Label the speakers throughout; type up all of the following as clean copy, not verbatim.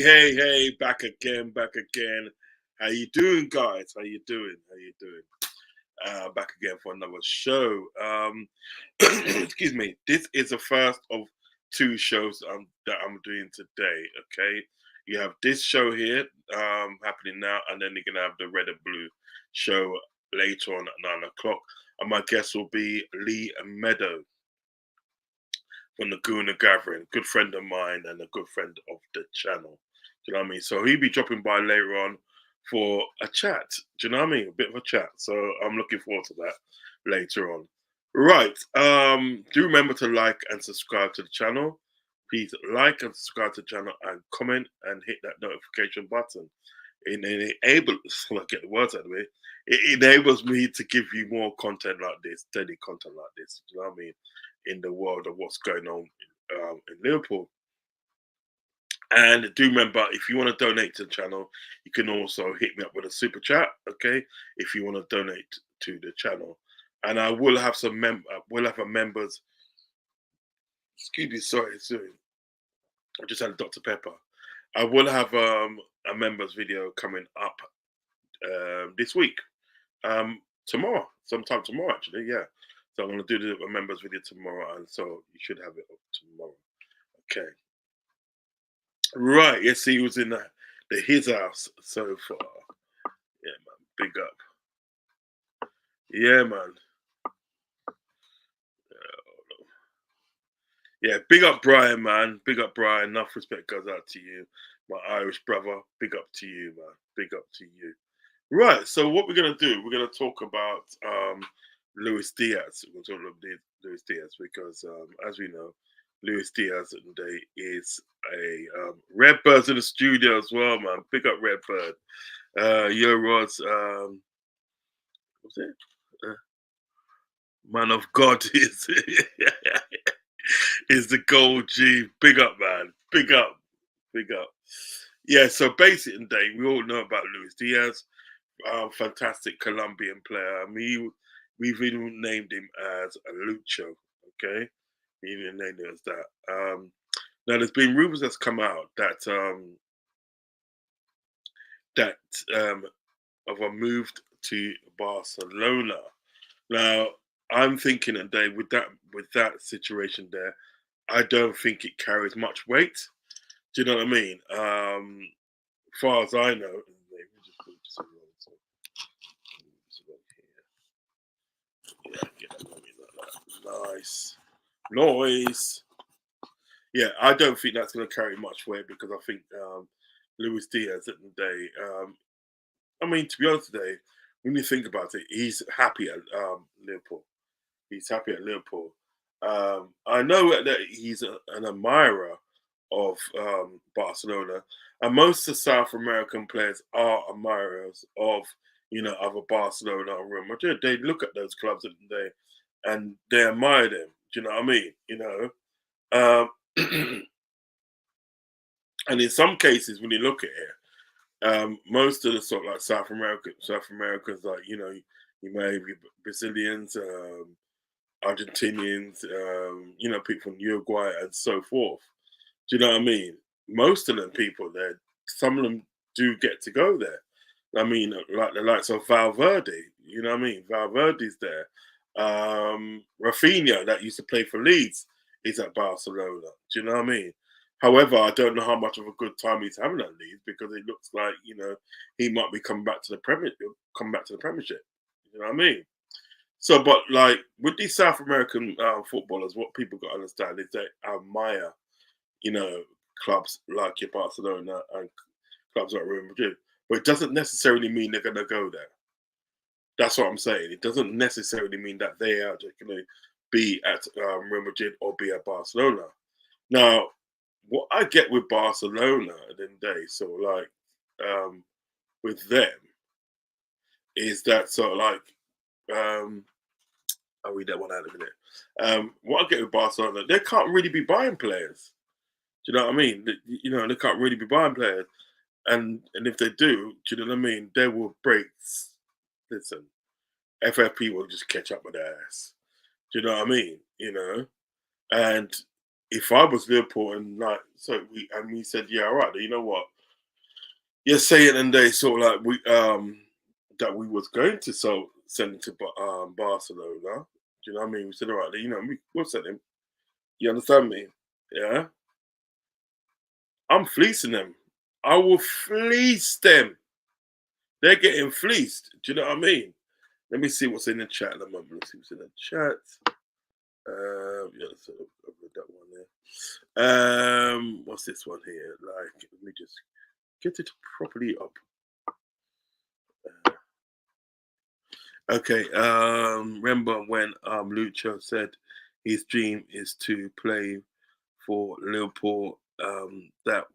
Speaker 1: Hey, back again, back again. How you doing, guys? How you doing? How you doing? Back again for another show. Excuse me. This is the first of two shows that I'm doing today. Okay, you have this show here happening now, and then you're gonna have the red and blue show later on at 9 o'clock. And my guest will be Lee Meadow from the Guna Gathering, good friend of mine and a good friend of the channel. Do you know what I mean? So he'll be dropping by later on for a chat. Do you know what I mean? A bit of a chat. So I'm looking forward to that later on. Right. Do remember to like and subscribe to the channel. Please like and subscribe to the channel and comment and hit that notification button. It enables, I get the words out of it. It enables me to give you more content like this, daily content like this. Do you know what I mean? In the world of what's going on in Liverpool. And do remember, if you want to donate to the channel, you can also hit me up with a super chat. Okay, if you want to donate to the channel, and I will have some we'll have a members. Excuse me, sorry. I just had a Dr. Pepper. I will have a members video coming up this week, tomorrow, sometime tomorrow actually. Yeah. So I'm going to do the members video tomorrow, and so you should have it up tomorrow. Okay. Right. Yes, he was in his house so far. Yeah, man. Big up. Yeah, man. Yeah, big up Brian, man. Big up Brian. Enough respect goes out to you, my Irish brother. Big up to you, man. Big up to you. Right. So what we're gonna do? We're gonna talk about Luis Diaz. We're gonna talk about Luis Diaz because, as we know, Luis Diaz today is a Redbird's in the studio as well, man. Big up Redbird. Yo, Rodz. What's it? Uh, Man of God is is the gold G. Big up, man. Big up. Big up. Yeah. So basically, today we all know about Luis Diaz. Fantastic Colombian player. I mean, we've even named him as a Lucho. Okay, we even named him as that. Now, there's been rumors that's come out that that of a move to Barcelona. Now, I'm thinking today with that situation there, I don't think it carries much weight. Do you know what I mean? Far as I know, let me just put this along, so yeah, get that going like that. Nice noise. Yeah, I don't think that's going to carry much weight because I think Luis Diaz at the day. I mean, to be honest, today, when you think about it, he's happy at Liverpool. He's happy at Liverpool. I know that he's an admirer of Barcelona, and most of the South American players are admirers of other Barcelona and Real Madrid. They look at those clubs and they admire them. Do you know what I mean? And in some cases, when you look at it, most of the sort of like South Americans, like you may be Brazilians, Argentinians, people from Uruguay and so forth. Do you know what I mean? Most of them people there, some of them do get to go there. I mean, like the likes of Valverde, you know what I mean? Valverde's there. Rafinha, that used to play for Leeds, is at Barcelona. Do you know what I mean? However, I don't know how much of a good time he's having at Leeds because it looks like he might be coming back to the Premiership. You know what I mean? So, but like with these South American footballers, what people got to understand is they admire, clubs like your Barcelona and clubs like Real Madrid, but it doesn't necessarily mean they're going to go there. That's what I'm saying. It doesn't necessarily mean that they are just going to be at Real Madrid or be at Barcelona. Now, what I get with Barcelona at the end of the day, so like with them, is that sort of like I'll read that one out in a minute. What I get with Barcelona, they can't really be buying players. Do you know what I mean? They can't really be buying players, and if they do you know what I mean? They will break. Listen, FFP will just catch up with their ass. Do you know what I mean? And if I was Liverpool and like we said, yeah, all right, you know what? Yeah, say it and they sort of like we that we was going to send him to Barcelona. Do you know what I mean? We said, all right, we'll send him. You understand me? Yeah. I'm fleecing them. I will fleece them. They're getting fleeced. Do you know what I mean? Let me see what's in the chat at the moment. Let's see what's in the chat. Yeah, I've read that one there. What's this one here? Like, let me just get it properly up. Okay. Remember when Lucho said his dream is to play for Liverpool? That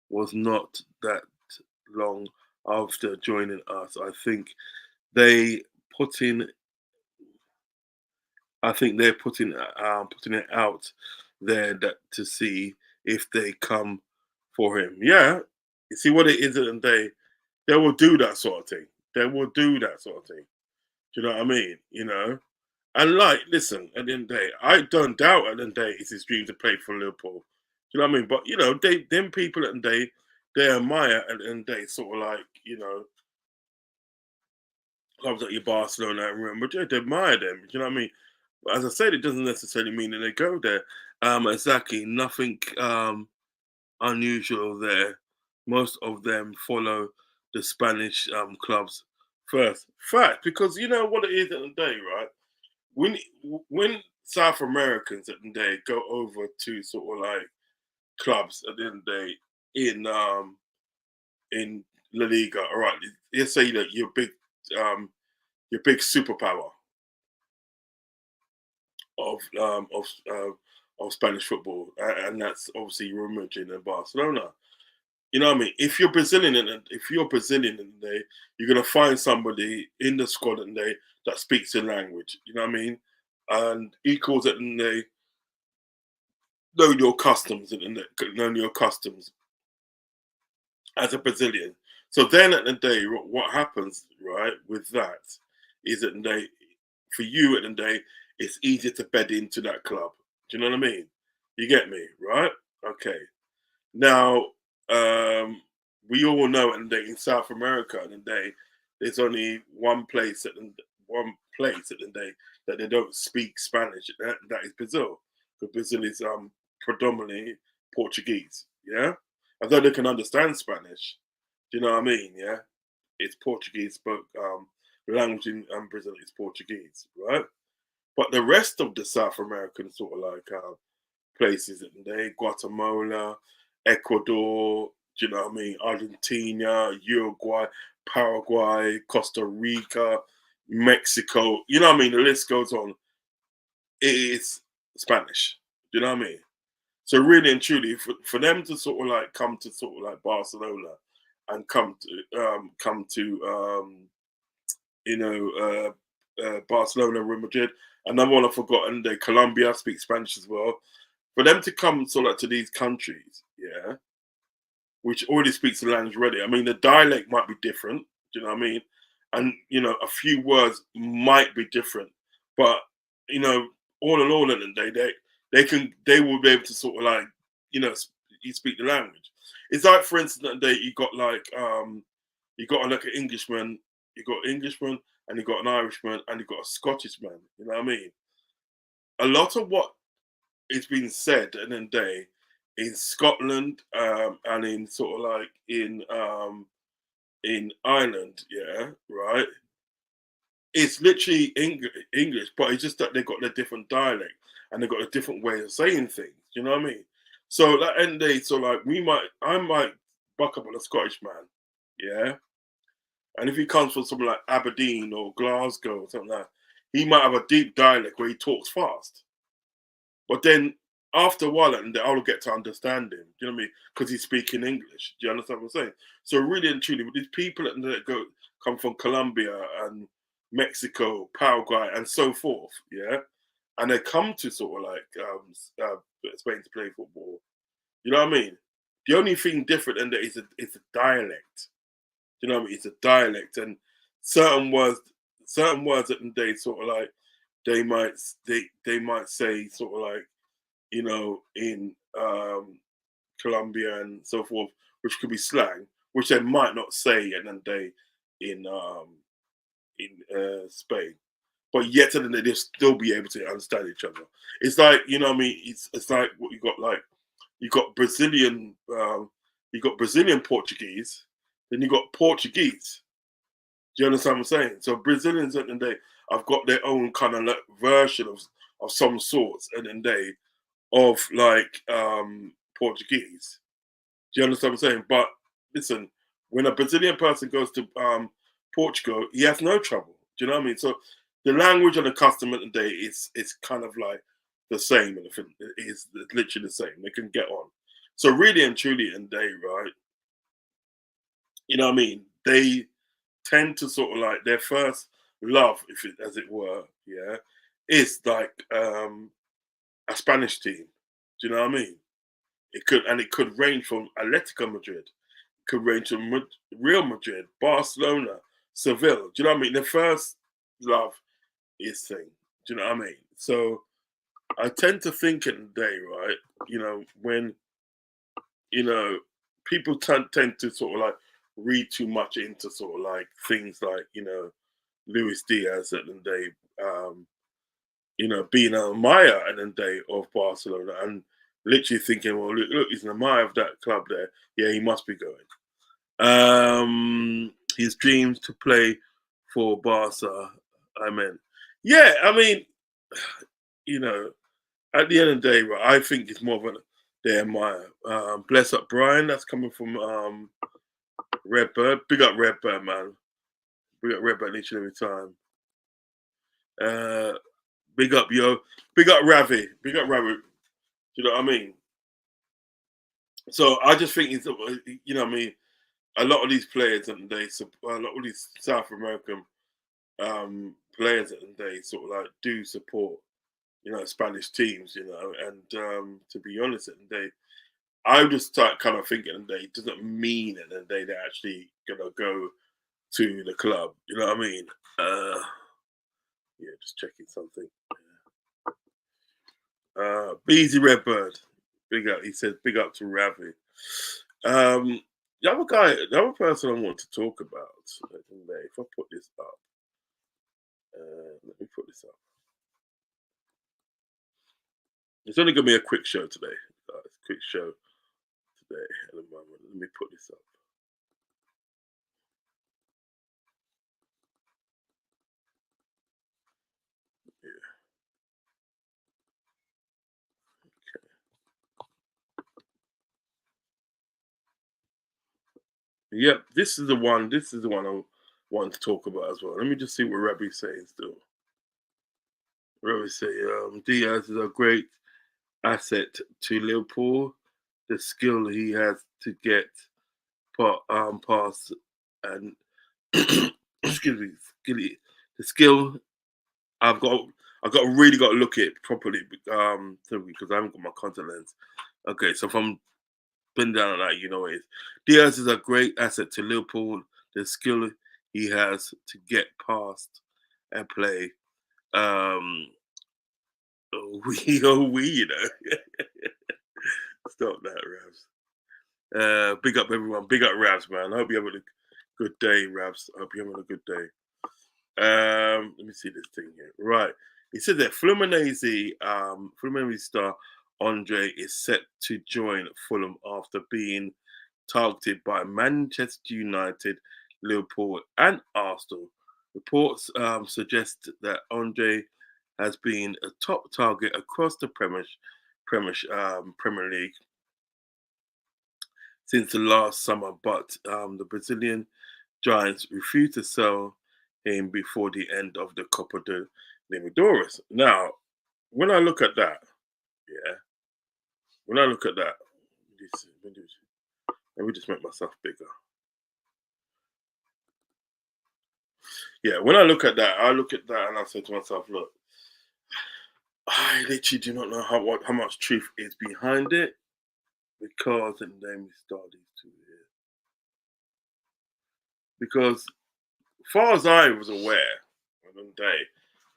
Speaker 1: was not that long after joining us. They put in. I think they're putting it out there that to see if they come for him. Yeah, you see what it is, and they will do that sort of thing. They will do that sort of thing. Do you know what I mean? And like, listen, at the end of the day, I don't doubt at the end of the day it's his dream to play for Liverpool. Do you know what I mean? But them people at the end of the day, they admire at the end of the day, sort of like, clubs like your Barcelona and Real Madrid, they admire them. Do you know what I mean? But as I said, it doesn't necessarily mean that they go there. Exactly, nothing unusual there. Most of them follow the Spanish clubs first. Fact, because you know what it is at the end of the day, right? When when South Americans at the end of the day go over to sort of like clubs at the end of the day in La Liga, all right, let's say that um your big superpower of um, of uh, of Spanish football, and that's obviously Real Madrid and Barcelona. You know what I mean? If you're Brazilian and you're gonna find somebody in the squad and that speaks the language. You know what I mean? And equals it and they know your customs and know your customs as a Brazilian. So then at the day, what happens right with that is that for you at the day, it's easier to bed into that club. Do you know what I mean? You get me, right? Okay. Now, we all know at the day in South America at the day, there's only one place at the day that they don't speak Spanish. That is Brazil. Because Brazil is predominantly Portuguese. Yeah, although they can understand Spanish. Do you know what I mean? Yeah, it's Portuguese spoke. The language in Brazil is Portuguese, right? But the rest of the South American sort of like places in there, Guatemala, Ecuador, do you know what I mean? Argentina, Uruguay, Paraguay, Costa Rica, Mexico, you know what I mean? The list goes on. It is Spanish. Do you know what I mean? So really and truly, for them to sort of like come to sort of like Barcelona and come to Barcelona, Real Madrid. Another one I've forgotten, Colombia speaks Spanish as well. For them to come sort of like to these countries, yeah, which already speaks the language already. I mean, the dialect might be different. Do you know what I mean? And a few words might be different, but all in all, at the day, they will be able to sort of like you speak the language. It's like, for instance, that day you got like an Englishman, you got an Englishman, and you got an Irishman, and you got a Scottish man. You know what I mean? A lot of what is being said at the end of the day in Scotland and in sort of like in Ireland, yeah, right. It's literally English, but it's just that they got their different dialect and they got a different way of saying things. You know what I mean? So that end day, so like I might buck up on a Scottish man, yeah. And if he comes from somewhere like Aberdeen or Glasgow or something like that, he might have a deep dialect where he talks fast. But then after a while, and I'll get to understand him. Do you know what I mean? Because he's speaking English. Do you understand what I'm saying? So really and truly, with these people that come from Colombia and Mexico, Paraguay, and so forth, yeah, and they come to sort of like Spain to play football. You know what I mean? The only thing different in there is a dialect. Do you know what I mean? It's a dialect, and certain words, certain words that they sort of like they might say sort of like in Colombia and so forth, which could be slang, which they might not say and then they in Spain. But yet and then they'll still be able to understand each other. It's like, what I mean, it's like what you got, like you got Brazilian Portuguese, then you got Portuguese. Do you understand what I'm saying? So Brazilians at the end of the day have got their own kind of like version of some sorts at the end of the day of like Portuguese. Do you understand what I'm saying? But listen, when a Brazilian person goes to Portugal, he has no trouble. Do you know what I mean? So the language and the custom of the day is kind of like the same, and it's literally the same. They can get on. So really and truly, in the day, right? You know what I mean? They tend to sort of like their first love, if it, as it were, yeah, is like a Spanish team. Do you know what I mean? It could range from Atletico Madrid, could range from Real Madrid, Barcelona, Seville. Do you know what I mean? The first love is thing. Do you know what I mean? So I tend to think in the day, right? When you know people tend to sort of like read too much into sort of like things like Luis Diaz at the day, being an admirer at the day of Barcelona and literally thinking, well, look, he's an admirer of that club there. Yeah, he must be going. His dreams to play for Barca. I mean, yeah, I mean, you know, at the end of the day, right, I think it's more of a they admire. Bless up Brian, that's coming from Redbird. Big up Redbird, man. Big up Redbird each and every time. Uh, big up yo. Big up Ravi. Big up Ravi. Do you know what I mean? So I just think it's what I mean. A lot of these players and a lot of these South American players and they sort of like do support Spanish teams, and to be honest, and I just start kind of thinking that it doesn't mean at the end of the day they're actually gonna go to the club. You know what I mean? Yeah, just checking something. Beezy Redbird, big up. He says big up to Ravi. The other person I want to talk about. If I put this up, let me put this up. It's only gonna be a quick show today. Quick show today at the moment. Let me put this up. Yeah. Yep, this is the one. This is the one I want to talk about as well. Let me just see what Rabbi's saying still. Rabbi say Diaz is a great asset to Liverpool. The skill he has to get past and excuse me, the skill I've got really got to look at it properly because I haven't got my contact lens. Okay, so if I'm been down on that, you know it is. Diaz is a great asset to Liverpool. The skill he has to get past and play. Um, Stop that, Ravs. Big up everyone. Big up Ravs, man. I hope you're having a good day, Ravs. I hope you're having a good day. Let me see this thing here. Right. He said that Fluminense star Andre is set to join Fulham after being targeted by Manchester United, Liverpool, and Arsenal. Reports suggest that Andre has been a top target across the Premier League since the last summer, but the Brazilian Giants refused to sell him before the end of the Copa de Libertadores. Now, when I look at that, yeah, when I look at that, let me just make myself bigger. Yeah, when I look at that, and I say to myself, look, I literally do not know how much truth is behind it because and then we start these two here. Because far as I was aware, on the day,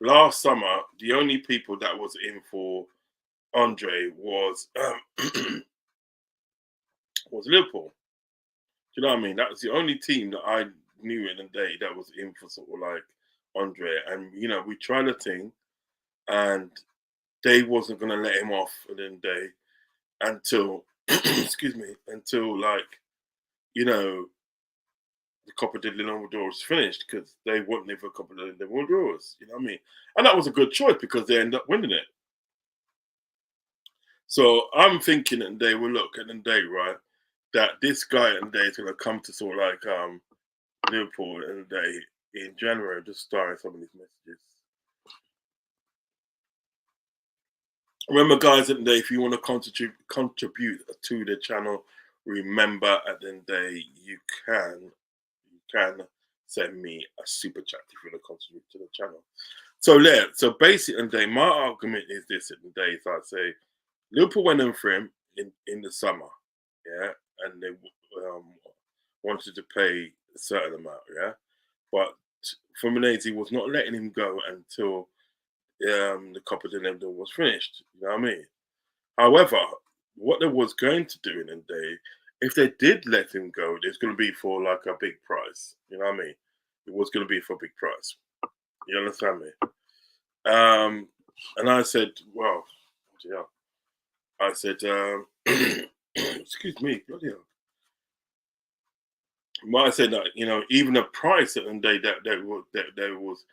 Speaker 1: last summer, the only people that was in for Andre was was Liverpool. Do you know what I mean? That was the only team that I knew in the day that was in for sort of like Andre. And we tried a thing, and they wasn't gonna let him off at the end of the day until excuse me, until like, you know, the Copa de Libertadores finished, because they wanted it for Copa de Libertadores, you know what I mean? And that was a good choice because they ended up winning it. So I'm thinking that they will look at the day, right, that this guy at the day is gonna come to sort of like Liverpool at the day in January. Just starting some of these messages. Remember, guys, at the day, if you want to contribute to the channel, remember at the end of the day, you can send me a super chat if you want to contribute to the channel. So there, so basically, at the day, my argument is this: at the day, is I say Liverpool went in for him in the summer, yeah, and they wanted to pay a certain amount, yeah, but Fluminense was not letting him go until the Copa de Libertadores was finished. You know what I mean? However, what they was going to do in the day, if they did let him go, it's going to be for like a big price. You know what I mean? It was going to be for a big price. You understand me? And I said, well, yeah. I said, excuse me, bloody hell. But I said that, even the price at the day that they was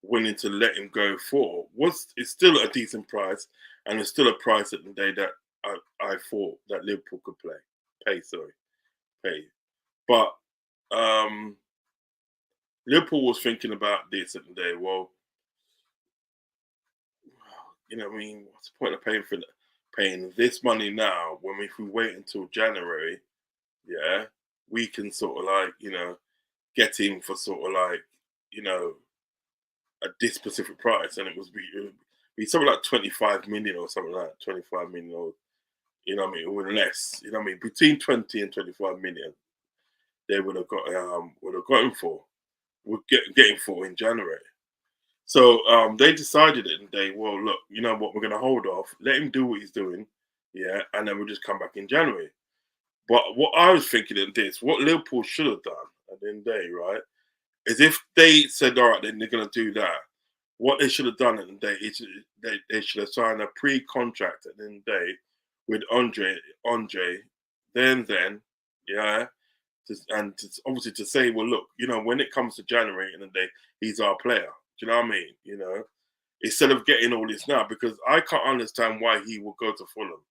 Speaker 1: willing to let him go for it's still a decent price, and it's still a price at the day that I thought that Liverpool could pay. But Liverpool was thinking about this at the day. Well, I mean, what's the point of paying this money now when if we wait until January, yeah, we can sort of like, get him for sort of like, at this specific price, and it would be something like 25 million or something like that, 25 million, or what I mean, or less, what I mean, between 20 and 25 million, they would have got him for, would get him for in January. So they decided it, and well, look, you know what, we're going to hold off, let him do what he's doing, yeah, and then we'll just come back in January. But what I was thinking of this, what Liverpool should have done at the end of the day, right, is if they said, all right, then they're going to do that, what they should have done at the day is they should have signed a pre-contract at the end of the day with Andre, then, yeah, obviously to say, well, look, when it comes to January and the day, he's our player. Do you know what I mean? Instead of getting all this now, because I can't understand why he would go to Fulham.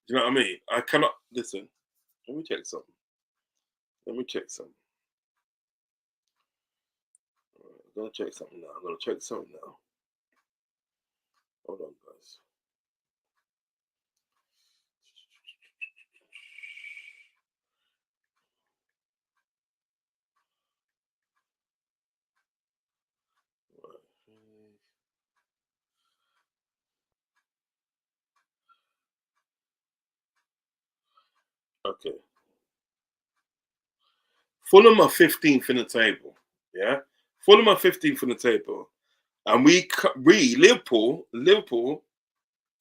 Speaker 1: Do you know what I mean? I cannot listen. Let me check something. I'm gonna check something now. Hold on, guys. Okay. Fulham are 15th in the table. Yeah. Fulham are 15th in the table. And we Liverpool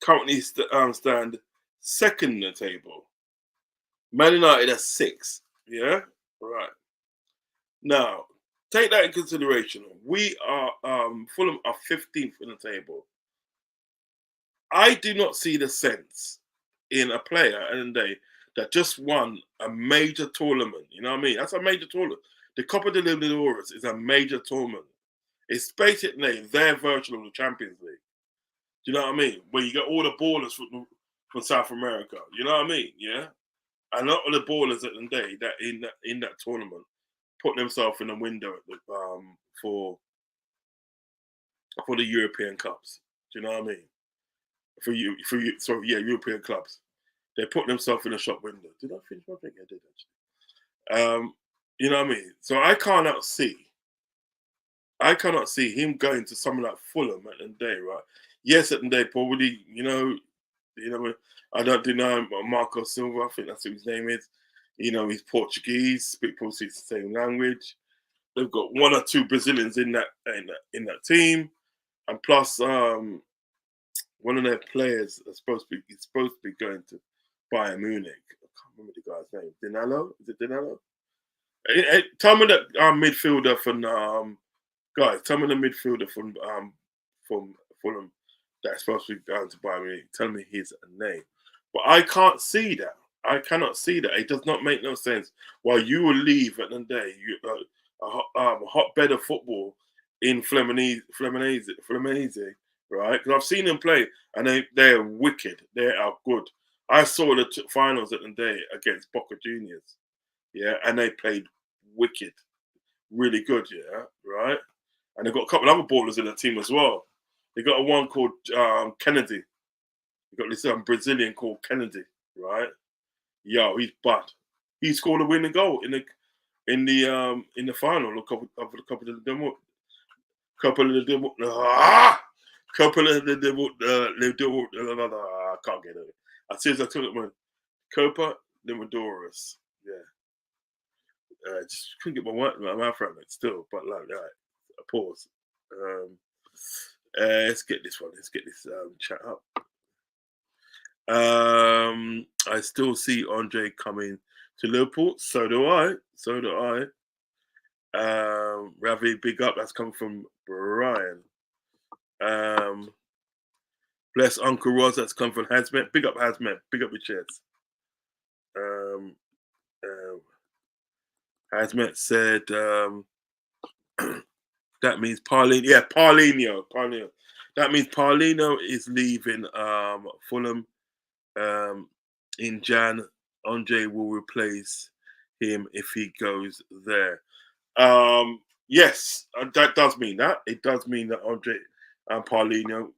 Speaker 1: currently stand second in the table. Man United are 6th. Yeah. Right. Now, take that in consideration. We are Fulham are 15th in the table. I do not see the sense in a player and they that just won a major tournament. You know what I mean? That's a major tournament. The Copa de Libertadores is a major tournament. It's basically their version of the Champions League. Do you know what I mean? Where you get all the ballers from South America. You know what I mean? Yeah. And a lot of the ballers at the day that in that tournament put themselves in the window at for the European Cups. Do you know what I mean? European clubs. They put themselves in a shop window. Did I finish my thing? I did actually. You know what I mean? So I cannot see him going to someone like Fulham at the day, right? Yes, at the day, probably, I don't deny Marco Silva. I think that's what his name is. He's Portuguese, speak probably the same language. They've got one or two Brazilians in that team, and plus, one of their players is supposed to be going to Bayern Munich. I can't remember the guy's name. Dinello? Is it Dinello? Tell me that midfielder from guys. Tell me the midfielder from Fulham that's supposed to be going to Bayern Munich. Tell me his name. But I can't see that. I cannot see that. It does not make no sense. While you will leave at the end of the day, a hotbed of football in Fluminense, right? Because I've seen them play, and they're wicked. They are good. I saw the finals at the day against Boca Juniors, yeah, and they played wicked, really good, yeah, right. And they've got a couple of other ballers in the team as well. They got a one called Kennedy. They got this Brazilian called Kennedy, right? Yo, he's bad. He scored a winning goal in the final. A couple of the demo. I can't get it. As soon as I took it, man, Copa Libertadores. Yeah, just couldn't get my mouth around it still. But like that, a pause. Let's get this one. Let's get this chat up. I still see Andre coming to Liverpool. So do I. Ravi, big up. That's coming from Brian. Bless Uncle Rodz. That's come from Hazmet. Big up Hazmet. Big up your chest. Hazmet said that means Paulinho. Yeah, Paulinho. That means Paulinho is leaving Fulham in Jan. Andre will replace him if he goes there. Yes, that does mean that. It does mean that Andre and Paulinho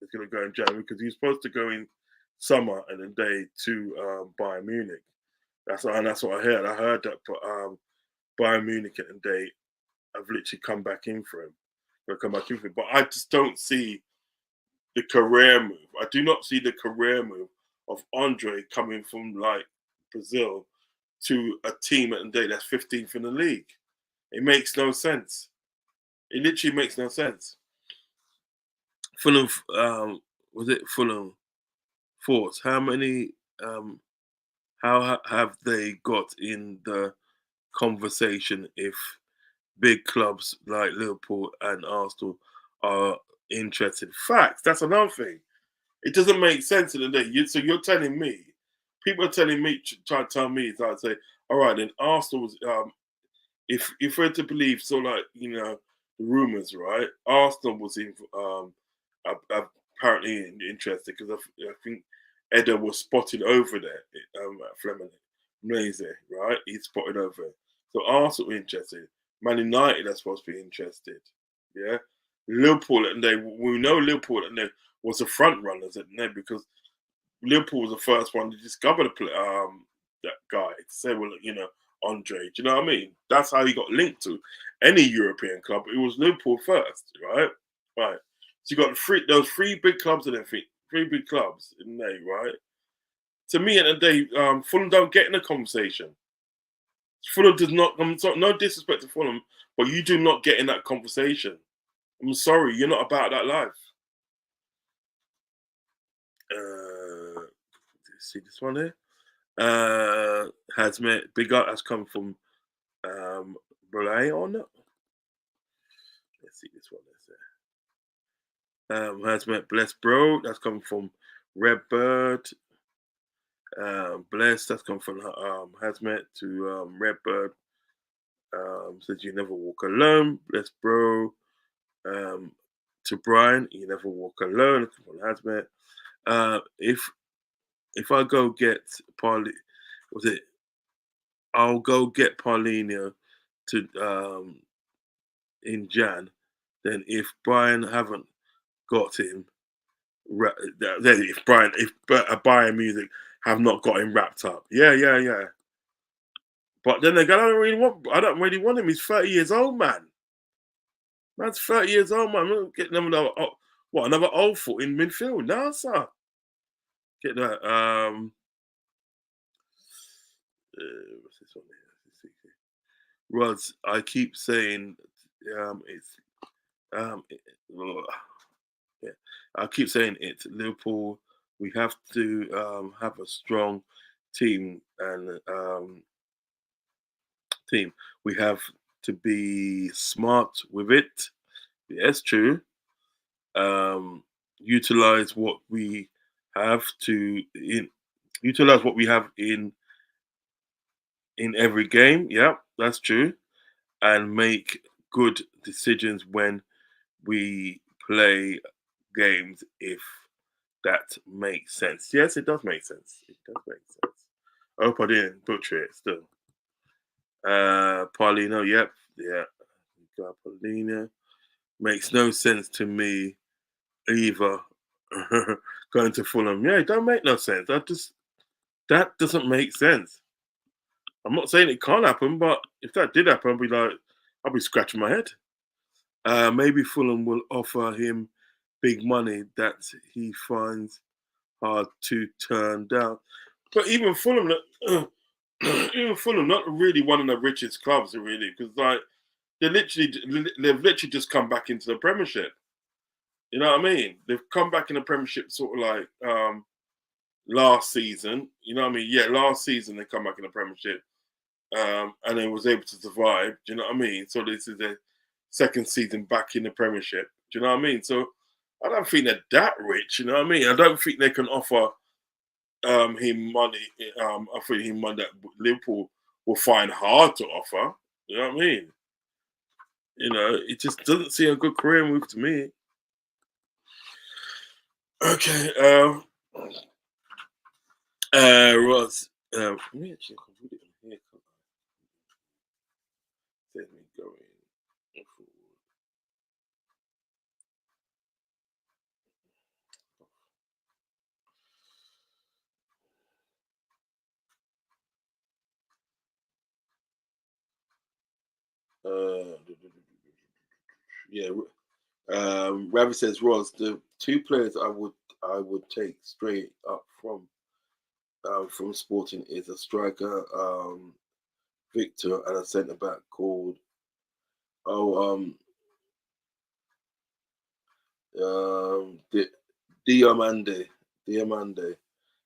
Speaker 1: is going to go in January because he's supposed to go in summer and a day to Bayern Munich. That's what I heard. I heard that Bayern Munich and they have literally come back in for him. But I just don't see the career move. I do not see the career move of Andre coming from like Brazil to a team at the day that's 15th in the league. It makes no sense. It literally makes no sense. Fulham, was it Fulham Force? How many? How have they got in the conversation if big clubs like Liverpool and Arsenal are interested? Facts. That's another thing. It doesn't make sense in the day. So you're telling me, people are telling me, trying to tell me, so I'd say, all right, then Arsenal was, if we're to believe, so like, the rumours, right? Arsenal was apparently interested because I think Eder was spotted over there at Fluminense, right? He's spotted over there. So Arsenal were interested. Man United are supposed to be interested. Yeah. Liverpool and we know Liverpool and they was the front runners at the because Liverpool was the first one to discover that guy to say, well, Andre. Do you know what I mean? That's how he got linked to any European club. It was Liverpool first, right? Right. So you got those three big clubs in there, three big clubs in there, right? To me, at the day, Fulham don't get in the conversation. Fulham does not. No disrespect to Fulham, but you do not get in that conversation. I'm sorry, you're not about that life. See this one here. Hazmet, big up. Has come from Belay or not? Let's see this one. Hazmet, bless bro. That's come from Redbird. Bless. That's come from Hazmet to Redbird. Says you never walk alone. Bless bro. To Brian, you never walk alone. From Hazmet. If I go get I'll go get Paulinho to in Jan. Then if Brian haven't got him, if Bayern Music have not got him wrapped up, yeah. But then again, I don't really want him. He's 30 years old, man. Man's 30 years old, man. I'm not getting another old foot in midfield. No, sir. Get that. What's this one here? Rodz, I keep saying it's Yeah. I keep saying it. Liverpool, we have to have a strong team and team. We have to be smart with it. Yes, true. Utilize what we have utilize what we have in every game. Yeah, that's true. And make good decisions when we play games if that makes sense. Yes, it does make sense. It does make sense. I hope I didn't butcher it still. Paulino, yep, yeah. Got Paulino. Makes no sense to me either. Going to Fulham. Yeah, it don't make no sense. That doesn't make sense. I'm not saying it can't happen, but if that did happen, I'll be scratching my head. Maybe Fulham will offer him big money that he finds hard to turn down. But even Fulham, even Fulham, not really one of the richest clubs, really, because like they've literally just come back into the Premiership. You know what I mean? They've come back in the Premiership sort of like last season. You know what I mean? Yeah, last season they come back in the Premiership, and then was able to survive. Do you know what I mean? So this is their second season back in the Premiership. Do you know what I mean? So I don't think they're that rich. You know what I mean? I don't think they can offer him money. I think him money that Liverpool will find hard to offer. You know what I mean? You know, it just doesn't seem a good career move to me. Okay, Ross. Let me actually put it in here. Let me go in. Uh, yeah. Ravi says, Ross, the two players I would take straight up from Sporting is a striker, Victor, and a centre back called oh Diamande. Diamande.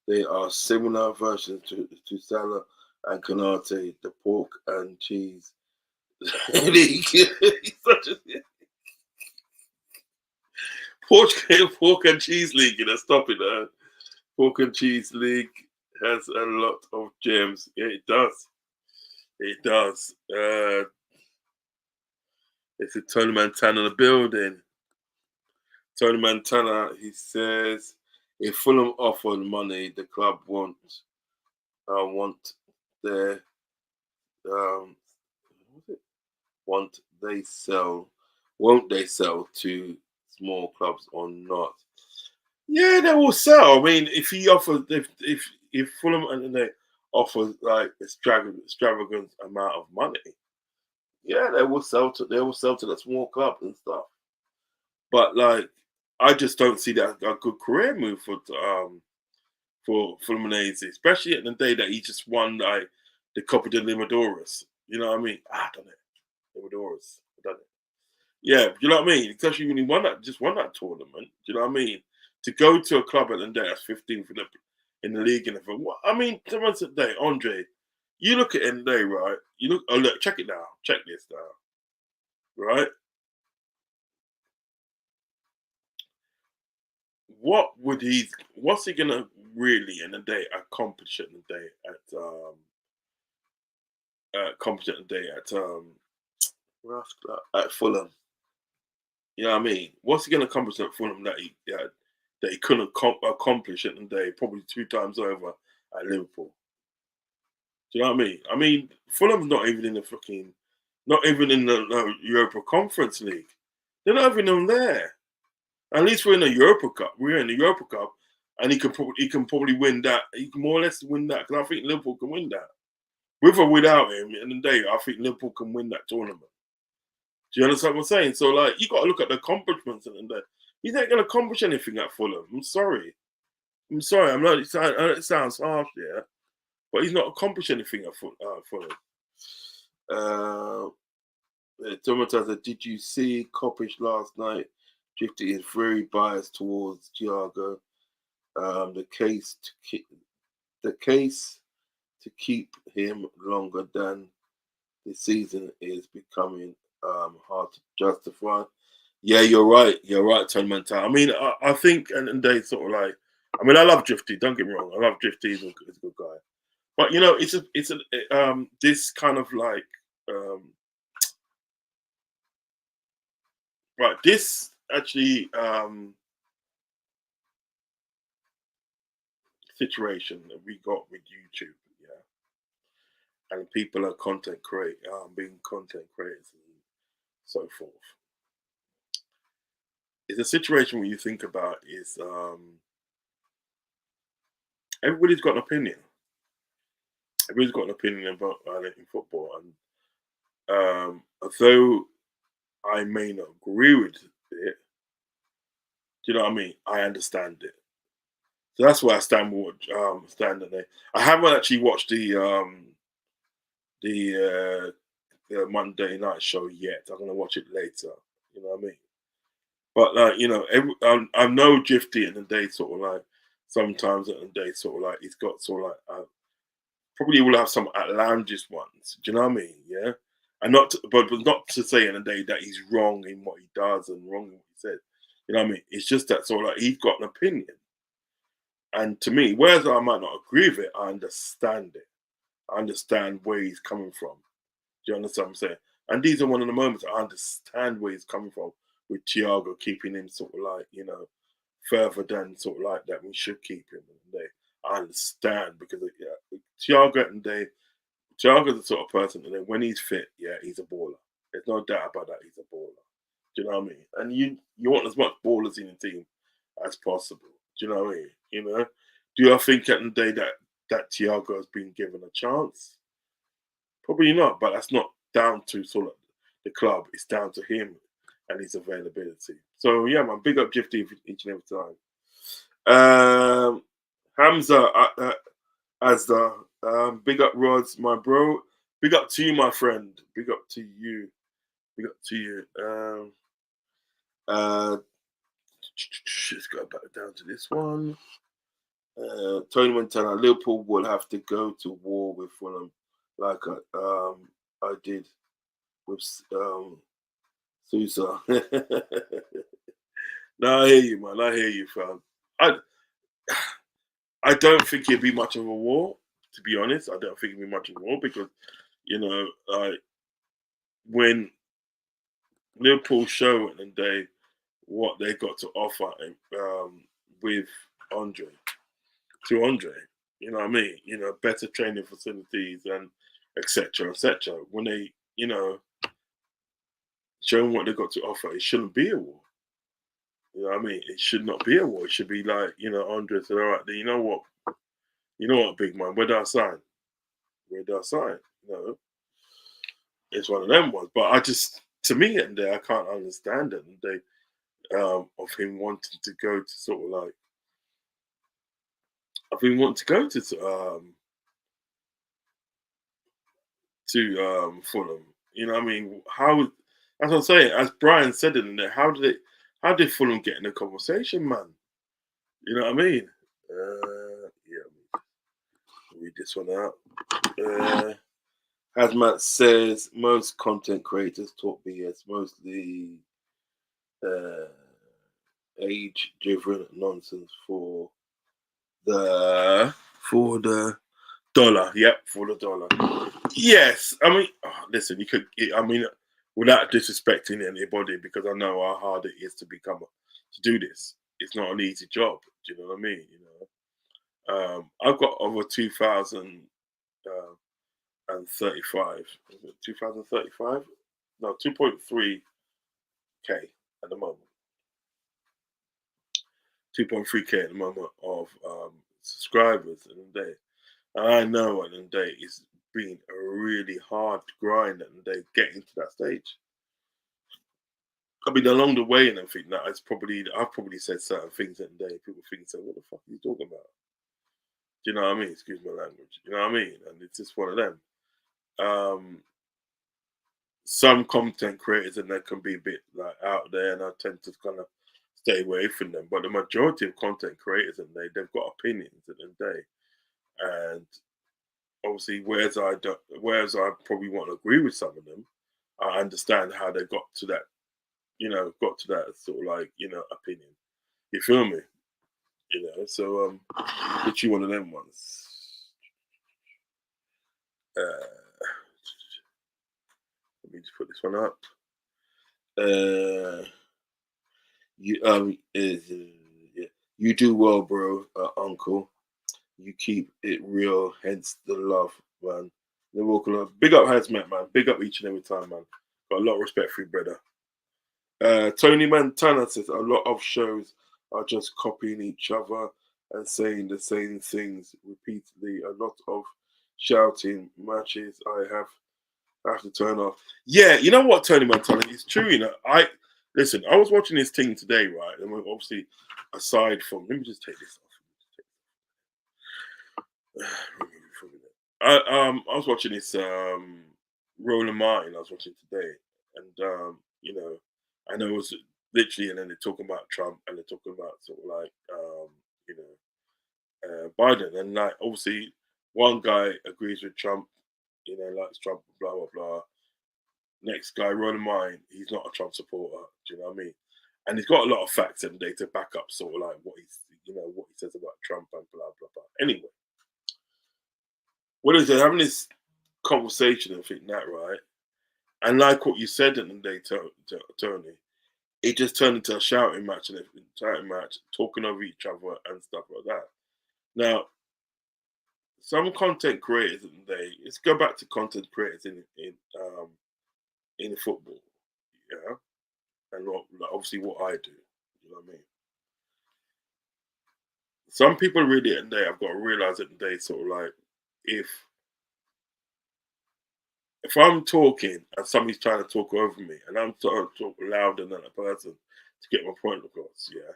Speaker 1: They are similar versions to Salah and Canate, the pork and cheese league. He's such a pork, pork and cheese league. You know, stop it. Pork and cheese league has a lot of gems. Yeah, it does. It does. It's a Tony Montana in the building. Tony Montana, he says, if Fulham offered money, the club want their um, want they sell, won't they sell to small clubs or not? Yeah, they will sell. I mean, if he offers, if Fulham and they offer like extravagant amount of money, yeah, they will sell to the small club and stuff. But like, I just don't see that a good career move for Fluminense, especially at the day that he just won like the Copa de Libertadores. You know what I mean? I done it, Libertadores. I done it. Yeah, you know what I mean? Especially when he won that tournament. Do you know what I mean? To go to a club at the day that's 15th in the league and everything. What I mean, someone said, "Day, Andre, you look at it today, right? You look. Oh, look, check it now. Check this now, right? What's he gonna really in the day accomplish in the day at Fulham? You know what I mean? What's he gonna accomplish at Fulham that he couldn't accomplish in the day probably two times over at Liverpool? Do you know what I mean? I mean, Fulham's not even in the not even in the Europa Conference League. They're not even on there. At least we're in the Europa Cup. We're in the Europa Cup, and he can probably win that. He can more or less win that because I think Liverpool can win that. With or without him, in the day, I think Liverpool can win that tournament. Do you understand what I'm saying? So like, you got to look at the accomplishments in the day. He's not going to accomplish anything at Fulham. I'm sorry. I'm sorry. I'm not. It sounds harsh, yeah, but he's not accomplished anything at Fulham. Uh, Tomato said, "Did you see Kopish last night? Gifty is very biased towards Thiago. The case to keep him longer than the season is becoming hard to justify. Yeah, you're right. You're right, Tony Mental. I mean, I think, and they sort of like. I mean, I love Drifty. Don't get me wrong. I love Drifty. He's a good guy. But you know, this kind of like right. This actually situation that we got with YouTube, yeah, and people are being content creators and so forth. It's a situation where you think about is everybody's got an opinion. Everybody's got an opinion about in football, and although I may not agree with it, do you know what I mean? I understand it. So that's why I stand on it. I haven't actually watched the Monday night show yet. I'm gonna watch it later. You know what I mean? But you know, I know Gifty and the day sort of like sometimes at the day sort of like he's got sort of like probably will have some outlandish ones. Do you know what I mean? Yeah, and but not to say in the day that he's wrong in what he does and wrong in what he says. You know what I mean? It's just that sort of like he's got an opinion, and to me, whereas I might not agree with it, I understand it. I understand where he's coming from. Do you understand what I'm saying? And these are one of the moments I understand where he's coming from with Thiago keeping him sort of like, you know, further than sort of like that we should keep him. And I understand because yeah, Thiago's the sort of person that when he's fit, yeah, he's a baller. There's no doubt about that. He's a baller. Do you know what I mean? And you want as much ballers in the team as possible. Do you know what I mean? You know, do I think at the day that Thiago has been given a chance? Probably not, but that's not down to sort of the club. It's down to him and his availability. So yeah, man, big up Gifty each and every time. Hamza Asda, big up Rods, my bro. Big up to you, my friend. Big up to you. Big up to you. Uh, let's go back down to this one. Tony Montana, Liverpool will have to go to war with Fulham like I did with Sousa. No, I hear you, man. I hear you, fam. I don't think it'd be much of a war, to be honest. I don't think it'd be much of a war because, you know, like when Liverpool show and they what they got to offer with Andre to Andre, you know what I mean? You know, better training facilities and etc. etc. When they, you know, show them what they got to offer, it shouldn't be a war. You know what I mean? It should not be a war. It should be like, you know, Andre said, all right, then you know what? You know what, big man, where do I sign? Where do I sign? You know, it's one of them ones. But I just, to me, and there, I can't understand it. And of him wanting to go to sort of like, of him wanting to go to Fulham. You know what I mean? As I'm saying, as Brian said in there, how did Fulham get in the conversation, man? You know what I mean? Yeah, read this one out. Hazmat says most content creators talk BS, mostly age-driven nonsense for the dollar. Yep, for the dollar. Yes, I mean, listen, you could. I mean, without disrespecting anybody, because I know how hard it is to do this. It's not an easy job. Do you know what I mean? You know, I've got over 2,035. 2,035? No, 2.3K at the moment. 2.3K at the moment of subscribers in a day. And I know at the end of the day it's been a really hard grind at the end of the day getting to that stage. I mean, along the way and everything, that I've probably said certain things at the day. People think, so what the fuck are you talking about? Do you know what I mean? Excuse my language. You know what I mean? And it's just one of them. Some content creators and they can be a bit like out there, and I tend to kind of stay away from them. But the majority of content creators, and they've got opinions at the end of the day. And obviously, whereas I probably won't agree with some of them, I understand how they got to that, got to that sort of like, opinion. You feel me? So literally one of them ones. Let me just put this one up. Yeah. You do well, bro, uncle. You keep it real, hence the love, man. They walk a lot. Big up Hazmat, man. Big up each and every time, man. Got a lot of respect for you, brother. Tony Montana says a lot of shows are just copying each other and saying the same things repeatedly. A lot of shouting matches I have to turn off. Yeah, you know what, Tony Montana? It's true, Listen, I was watching this thing today, right? And obviously, aside from, let me just take this off. I was watching this Roller Martin. I was watching today, and I know it was literally, and then they're talking about Trump, and they're talking about sort of like Biden, and like obviously one guy agrees with Trump, likes Trump, blah blah blah. Next guy, Roller Martin, he's not a Trump supporter. Do you know what I mean? And he's got a lot of facts and data to back up sort of like what what he says about Trump and blah blah blah. Anyway, what is it? Having this conversation and think that, right? And like what you said in the day, Tony, it just turned into a shouting match and a shouting match, talking over each other and stuff like that. Now, some content creators in the day, let's go back to content creators in football, yeah, and obviously what I do. You know what I mean? Some people really at the day, I've got to realize at the day, sort of like, if I'm talking and somebody's trying to talk over me and I'm sort of talk louder than a person to get my point across, yeah,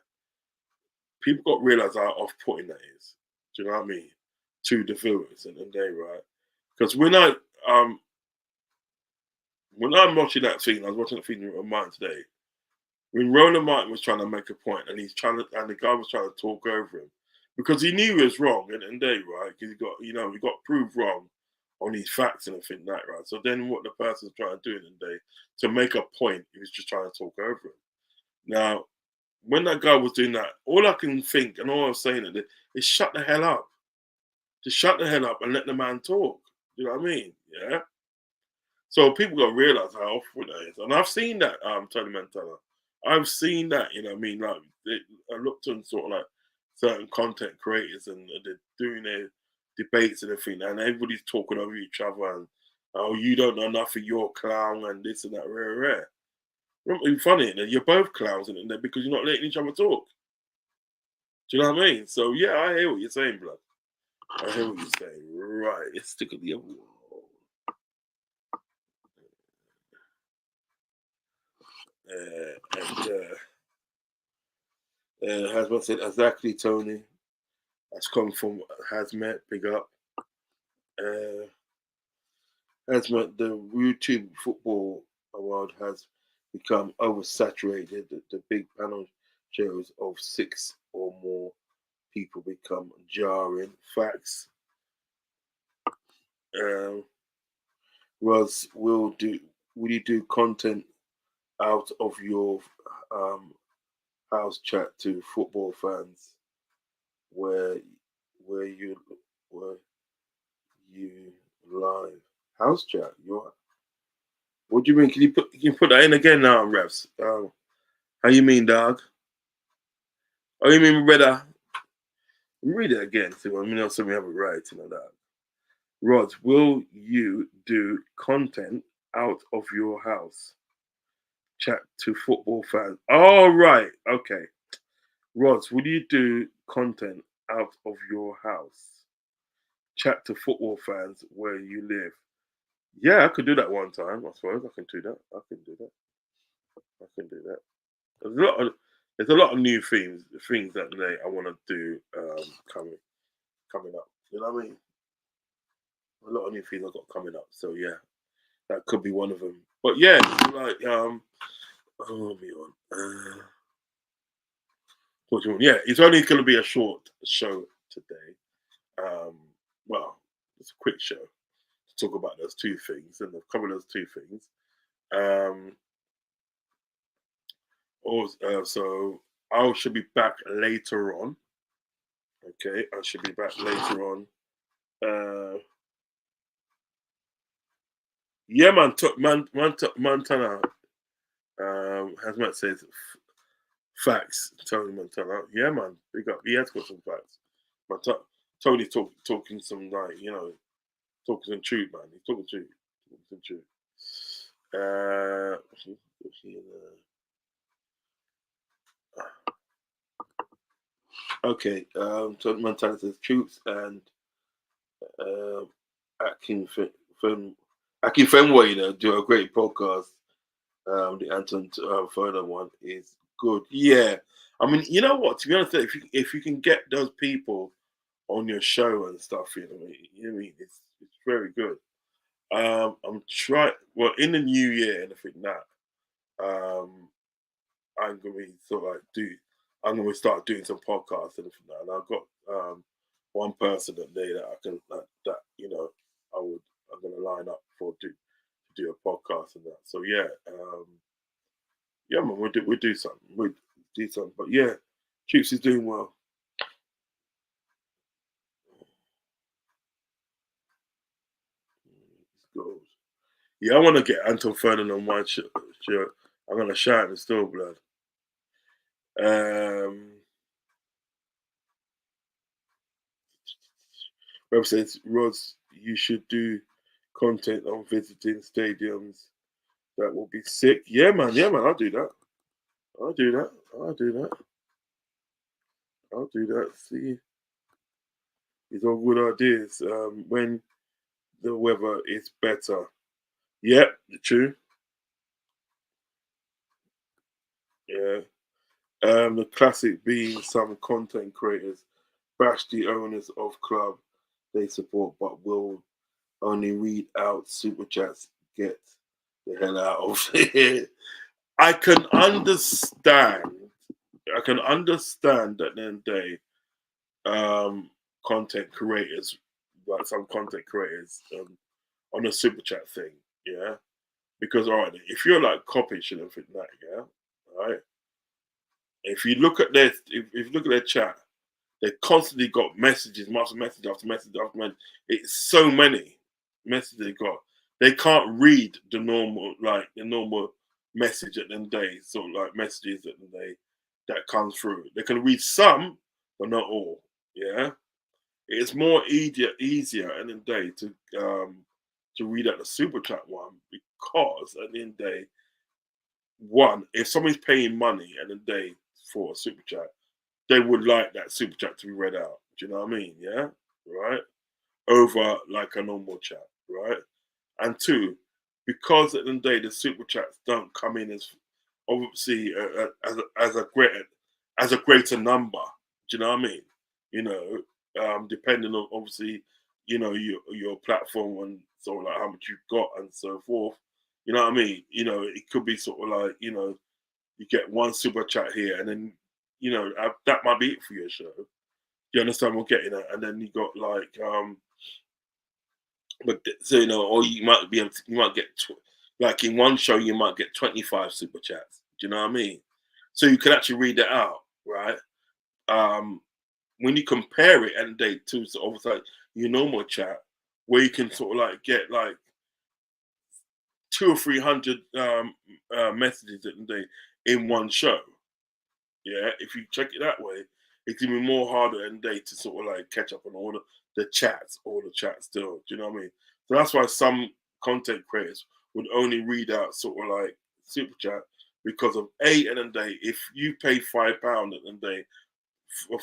Speaker 1: people got to realize how off-putting that is. Do you know what I mean? To the viewers and they, right? Because when I'm watching that thing, I was watching the thing with Martin today. When Roland Martin was trying to make a point and and the guy was trying to talk over him because he knew he was wrong at the end of the day, right? Because he got proved wrong on these facts and everything like that, right? So then what the person's trying to do in the day to make a point, he was just trying to talk over him. Now, when that guy was doing that, all I can think and all I was saying is shut the hell up. Just shut the hell up and let the man talk. You know what I mean? Yeah. So people got to realize how awful that is. And I've seen that, Tony Montana. I've seen that, you know what I mean? Like, I looked on sort of like certain content creators and they're doing their debates and everything, and everybody's talking over each other and, oh, you don't know nothing, you're a clown and this and that, rare. It's funny, you're both clowns in there because you're not letting each other talk. Do you know what I mean? So, yeah, I hear what you're saying, blood. I hear what you're saying. Right, let's stick at the other wall. Hazmat said, exactly, Tony. That's come from Hazmat, big up. Hazmat, the YouTube football world has become oversaturated. The big panel shows of 6 or more people become jarring. Facts. Roz, will you do content out of your house chat to football fans where you live house chat? What do you mean? Can you put that in again now, Revs? How you mean, dog? Oh, you mean better? Read it again, so I mean, so we have it right, that. Rod, will you do content out of your house? Chat to football fans. Oh, right. Okay. Rod, will you do content out of your house? Chat to football fans where you live. Yeah, I could do that one time, I suppose. I can do that. There's a lot of new things that I want to do coming up. You know what I mean? A lot of new things I've got coming up. So yeah, that could be one of them. But yeah, like hold me on. Yeah, it's only going to be a short show today. Um, well, it's a quick show to talk about those two things and cover those two things. Um, so I should be back later on. Okay, I should be back later on. Yeah, man, Montana. As Matt says, facts. Tony Montana. Yeah, man, big up. He has got some facts. But Tony talking some talking some truth, man. He's talking truth. Talking some truth. Uh, okay. So Montana says troops and uh, Akin Fenway, do a great podcast. The Anton Further one is good. Yeah, I mean, you know what? To be honest, if you can get those people on your show and stuff, you know what I mean, it's very good. I'm trying. Well, in the new year, and I think that I'm gonna be sort of like I'm gonna start doing some podcasts and everything like that. And I've got one person that I can that I'm gonna line up for do a podcast and that. So yeah, man, we do something. We do something. But yeah, Troops is doing well. Yeah, I want to get Anton Ferdinand on my shirt. I'm gonna shout him still, blood. Rob says, Roz, you should do content on visiting stadiums. That will be sick. Yeah, man. Yeah, man. I'll do that. I'll do that. I'll do that. I'll do that. See, these all good ideas. When the weather is better. Yep, true. Yeah. The classic being some content creators bash the owners of club they support, but will only read out super chats. Get the hell out of here. I can understand. I can understand that then content creators, like some content creators, on a super chat thing, yeah. Because all right, if you're like copying and everything like that, yeah, all right. If you look at if you look at their chat, they constantly got messages, message after message after message. It's so many messages they got. They can't read the normal message at the end of the day, sort of like messages at the end of the day that comes through. They can read some, but not all. Yeah. It's more easier at the end of the day to read out the super chat one because at the end of the day, one, if somebody's paying money at the end of the day for a super chat, they would like that super chat to be read out. Do you know what I mean? Yeah, right. Over like a normal chat, right? And two, because at the end of the day the super chats don't come in as obviously as a greater number. Do you know what I mean? You know, depending on obviously your platform and sort of like how much you've got and so forth. You know what I mean? It could be sort of like you get one super chat here, and then that might be it for your show. You understand what I'm getting at? And then you got like, so or you might be able to, you might get like in one show you might get 25 super chats. Do you know what I mean? So you can actually read it out, right? When you compare it and they to sort of like your normal chat, where you can sort of like get like 200 or 300 messages a day in one show. Yeah, if you check it that way, it's even more harder in day to sort of like catch up on all the chats still. Do you know what I mean? So that's why some content creators would only read out sort of like super chat because of and then day. If you pay £5 at the day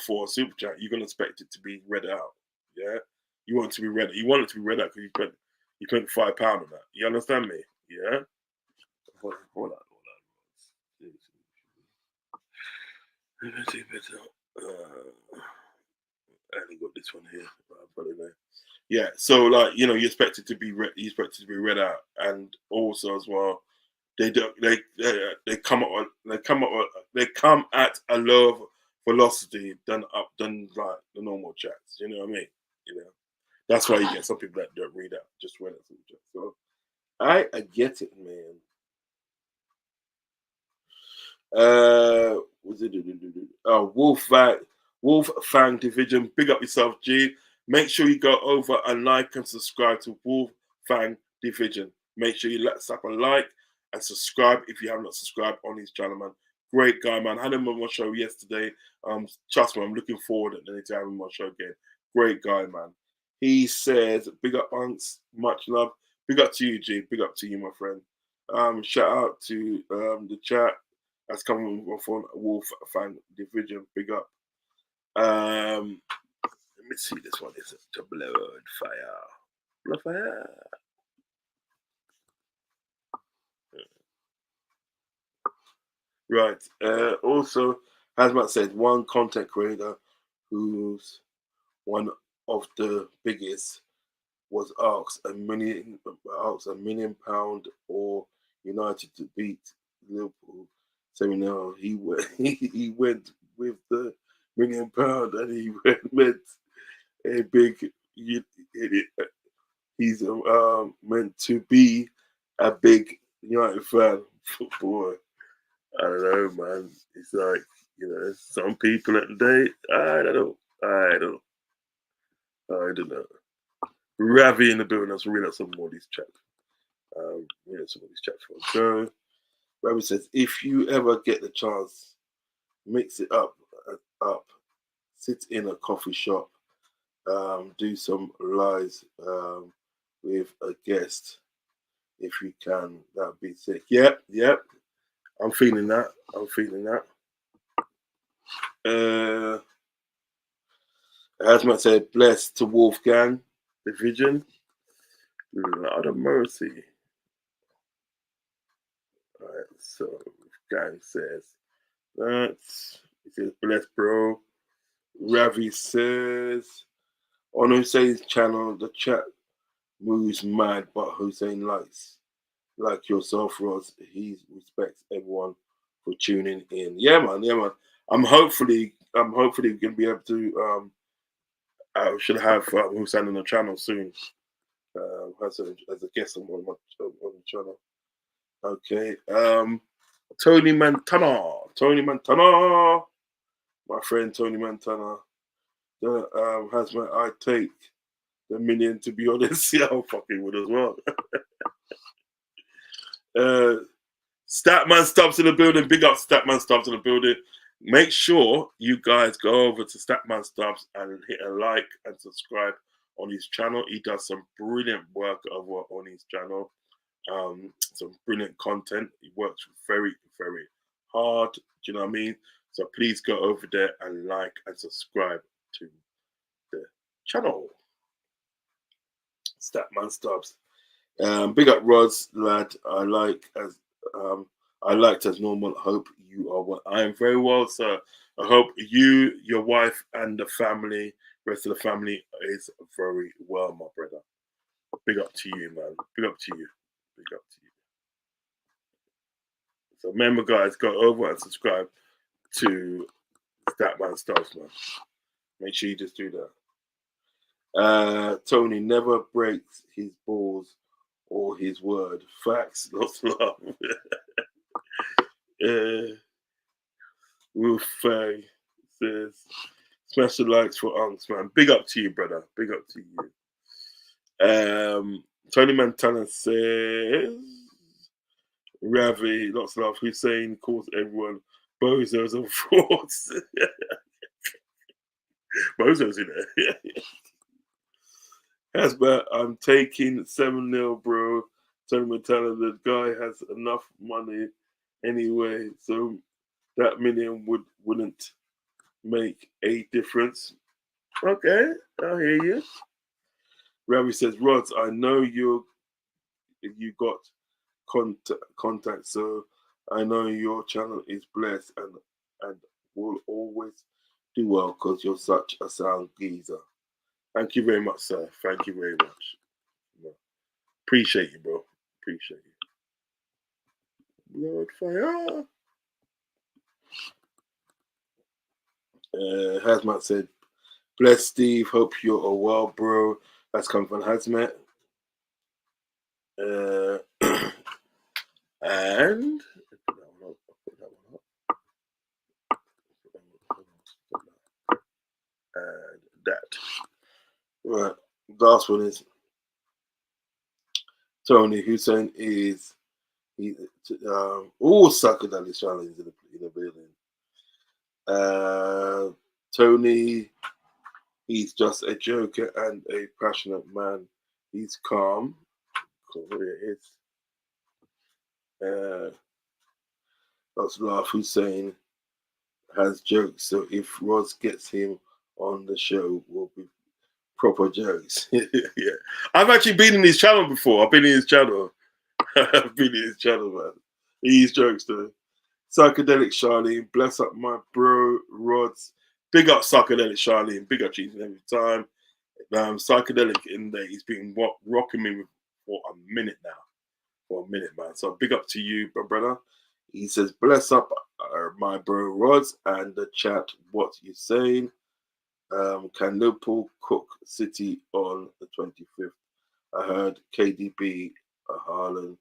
Speaker 1: for a super chat, you're gonna expect it to be read out. Yeah, you want it to be read. You want it to be read out because you spent £5 on that. You understand me? Yeah. Hold on. I only got this one here. Put it there. Yeah, so like you expect it to be read out, and also as well, they do they come at a low velocity than like the normal chats. You know what I mean? You know, that's why you get some people that don't read out, just read out some chats. So I get it, man. Was it Wolf Fang Division? Big up yourself, G. Make sure you go over and like and subscribe to Wolf Fang Division. Make sure you let slap a like and subscribe if you have not subscribed on his channel, man. Great guy, man. Had him on my show yesterday. Trust me, I'm looking forward to having him on my show again. Great guy, man. He says, "Big up, unks. Much love. Big up to you, G. Big up to you, my friend." Shout out to the chat. That's coming from Wolf Fan Division. Big up. Let me see this one. Is it the Blood Fire? Blood Fire. Right. Also, as Matt said, one content creator who's one of the biggest was asked £1 million or United to beat Liverpool. So no, he went he went with the £1 million and he went a big. He's meant to be a big United fan. Boy, I don't know, man. It's like some people at the day. I don't know. I don't know. Ravi in the building. Let's read out some more of these chats. Read out some of these chats for us. So, Ravi says, if you ever get the chance, mix it up. Sit in a coffee shop. Do some lies with a guest if you can. That'd be sick. Yep. I'm feeling that. As Matt said, blessed to Wolfgang Division. Lord of mercy. All right, so Gang says that. He says, bless, bro. Ravi says, on Hussein's channel, the chat moves mad, but Hussein likes. Like yourself, Roz, he respects everyone for tuning in. Yeah, man. I'm hopefully gonna be able to. I should have Hussein on the channel soon. As a guest on the channel. Okay. Tony Montana, my friend Tony Montana. Has my I take the million to be honest. Yeah, I'm fucking with as well. Statman Stubbs in the building. Big up Statman Stubbs in the building. Make sure you guys go over to Statman Stubbs and hit a like and subscribe on his channel. He does some brilliant work over on his channel. Some brilliant content. He works very, very hard. Do you know what I mean? So please go over there and like and subscribe to the channel. Statman Stubbs. Big up Rods, lad. I liked as normal. Hope you are well. I am very well, sir. I hope you, your wife, and the family, rest of the family, is very well, my brother. Big up to you, man. Big up to you. So remember, guys, go over and subscribe to Statman Stubbs, man. Make sure you just do that. Tony never breaks his balls or his word. Facts, lots of love. Wolf Fang says, smash the likes for Unks, man. Big up to you, brother. Big up to you. Tony Montana says, Ravi, lots of love. Hussein calls everyone bozos and frauds. Bozos in there. Hasbert, I'm taking 7-0, bro. Tony Montana, the guy has enough money anyway, so that million wouldn't make a difference. Okay, I hear you. Ravi says, Rods, I know you got contact, so I know your channel is blessed and will always do well because you're such a sound geezer. Thank you very much, sir. Thank you very much. Appreciate you, bro. Appreciate you. Lord fire. Hazmat said, "Bless Steve. Hope you're all well, bro." That's come from Hazmat. And that. Right. Last one is Tony Hussein is all psychedelic challenges in the building. Tony, he's just a joker and a passionate man. He's calm. Cool, here it is. Let's laugh. Hussein has jokes, so if Roz gets him on the show, will be proper jokes. Yeah, I've actually been in his channel before. I've been in his channel. I've been in his channel, man. He's jokes though. Psychedelic Charlene, bless up my bro Rods. Big up Psychedelic Charlene. Big up cheese every time. Psychedelic in there. He's been rocking me for a minute now. For a minute, man. So big up to you, my brother. He says, bless up my bro Rods and the chat. What you saying? Can Liverpool cook City on the 25th? I heard KDB, Haaland,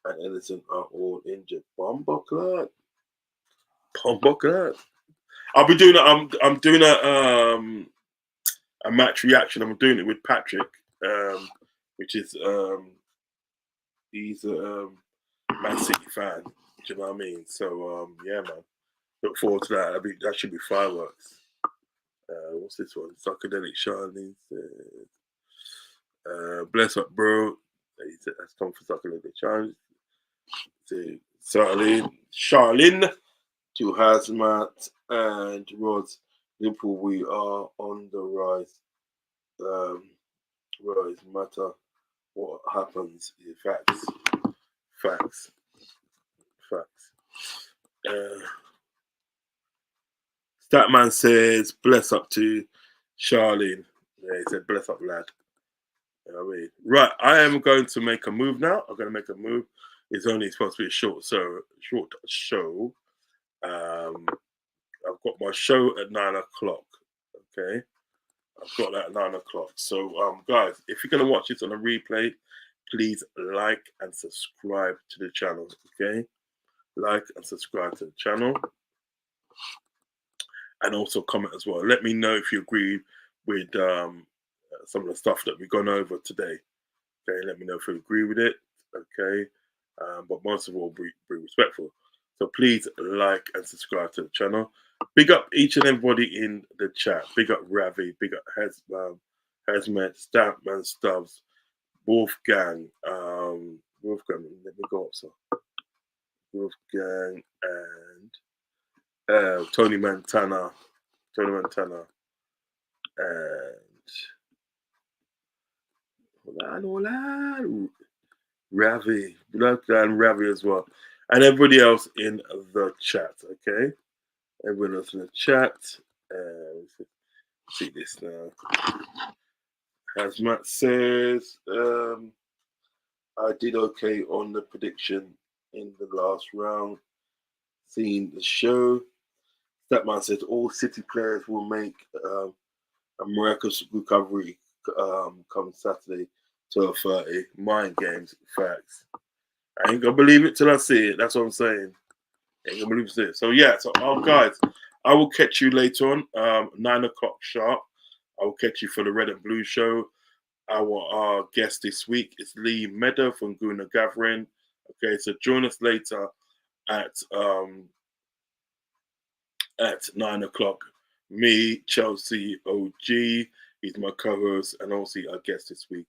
Speaker 1: and Ellison are all injured. Bomba Clark. I'll be doing I'm doing a match reaction. I'm doing it with Patrick, which is he's a Man City fan. Do you know what I mean? So yeah, man. Look forward to that. That should be fireworks. What's this one? Psychedelic Charlene says, bless up, bro. That's come for Psychedelic Charlene. Charlene to Hazmat and Rods. Liverpool, we are on the rise. Rise matter what happens. Facts. Statman says, bless up to Charlene. Yeah, he said, bless up, lad. You know what I mean? Right, I am going to make a move now. I'm going to make a move. It's only supposed to be a short show. I've got my show at 9 o'clock. Okay. I've got that at 9 o'clock. So, guys, if you're going to watch this on a replay, please like and subscribe to the channel. Okay. Like and subscribe to the channel. And also comment as well. Let me know if you agree with some of the stuff that we've gone over today. Okay, let me know if you agree with it. Okay, but most of all, be respectful. So please like and subscribe to the channel. Big up each and everybody in the chat. Big up Ravi. Big up Hazmat, Stampman, Stubbs, Wolfgang. Wolfgang. Let me go up, so Wolfgang and Tony Montana, and Ravi, and Ravi as well, and everybody else in the chat. Okay, everyone else in the chat. See this now. Hazmat says, I did okay on the prediction in the last round. Seeing the show. That man says all City players will make a miraculous recovery come Saturday, 12:30. Mind games, facts. I ain't gonna believe it till I see it. That's what I'm saying. I ain't gonna believe it. So yeah, so guys, I will catch you later on, 9 o'clock sharp. I will catch you for the Red and Blue show. Our guest this week is Lee Meadow from Guna Gathering. Okay, so join us later at 9 o'clock. Me, Chelsea OG, he's my co-host, and also our guest this week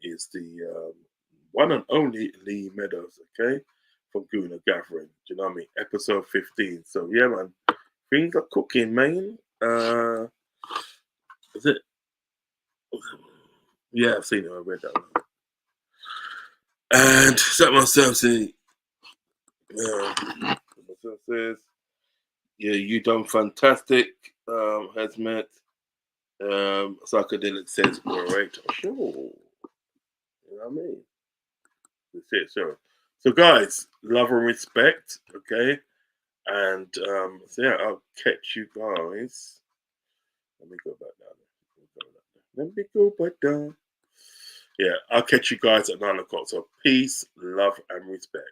Speaker 1: is the one and only Lee Meadows, okay, from Guna Gathering. Do you know what I mean? Episode 15. So yeah, man, things are cooking, man. Is it? Yeah, I've seen it. I read that one. And set myself saying, myself says, yeah, you done fantastic, Hazmat. Psychedelic says, great. Sure. You know what I mean? That's it, sure. So, guys, love and respect, okay? And so yeah, I'll catch you guys. Let me go back down. Let me go back down. Yeah, I'll catch you guys at 9 o'clock. So peace, love, and respect.